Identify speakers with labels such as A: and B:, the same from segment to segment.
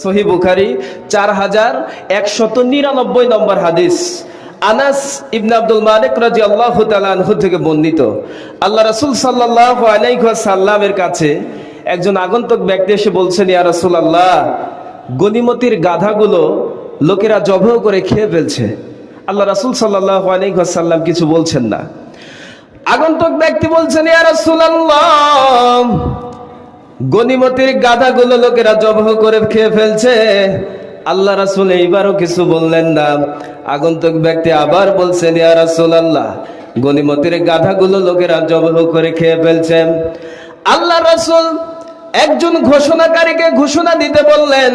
A: সহিহ বুখারী 4199 নম্বর হাদিস। আনাস ইবনে আব্দুল মালিক রাদিয়াল্লাহু তাআলা আনহু থেকে বর্ণিত, আল্লাহ রাসূল সাল্লাল্লাহু আলাইহি ওয়াসাল্লামের কাছে একজন আগন্তুক ব্যক্তি এসে বলছেন, ইয়া রাসূলুল্লাহ, গনিমতির গাধাগুলো লোকেরা জবাই করে খেয়ে ফেলছে। আল্লাহ রাসূল সাল্লাল্লাহু আলাইহি ওয়াসাল্লাম কিছু বলছেন না। আগন্তুক ব্যক্তি বলছেন, ইয়া রাসূলুল্লাহ, গনিমতির গাধাগুলো লোকেরা জবাই করে খেয়ে ফেলছে। আল্লাহ রাসূল এইবারও কিছু বললেন না। আগন্তুক ব্যক্তি আবার বলছেন, ইয়া রাসূলুল্লাহ, গনিমতির গাধাগুলো লোকেরা জবাই করে খেয়ে ফেলছে। আল্লাহ রাসূল একজন ঘোষণাকারীকে ঘোষণা দিতে বললেন।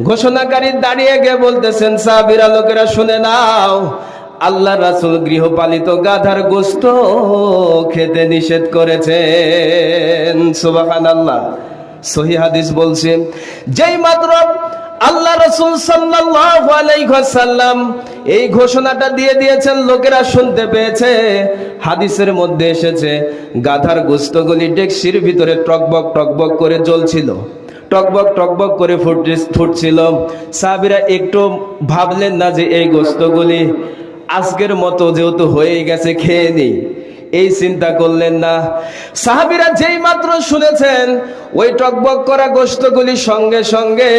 A: ঘোষণাকারী দাঁড়িয়ে গিয়ে বলতেছেন, সাহাবীরা লোকেরা শুনে নাও, আল্লাহ রাসূল গৃহপালিত গাধার গোশত খেতে নিষেধ করেছেন। সুবহানাল্লাহ। সহিহ হাদিস বলছে, যেই মাত্র আল্লাহ রাসূল সাল্লাল্লাহু আলাইহি ওয়াসাল্লাম এই ঘোষণাটা দিয়ে দিয়েছেন, লোকেরা শুনতে পেয়েছে। হাদিসের মধ্যে এসেছে, গাধার গোশতগুলি ডেকসির ভিতরে টকবক টকবক করে জ্বলছিল, টকবক টকবক করে ফুটছিল। সাহাবীরা একটু ভাবলেন না যে এই গোশতগুলি আজকের মতো যেহেতু হয়ে গেছে খেয়ে নেই, এই চিন্তা করলেন না। সাহাবীরা যেই মাত্র শুনেছেন, ওই টকবক করা গোশতগুলি সঙ্গে সঙ্গে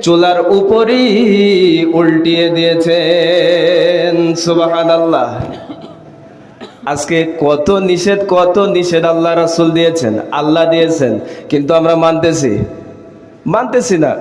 A: চুলার উপরই উল্টিয়ে দিয়েছেন। সুবহানাল্লাহ। আজকে কত নিষেধ আল্লাহ রাসূল দিয়েছেন, আল্লাহ দিয়েছেন, কিন্তু আমরা মানতেছি না।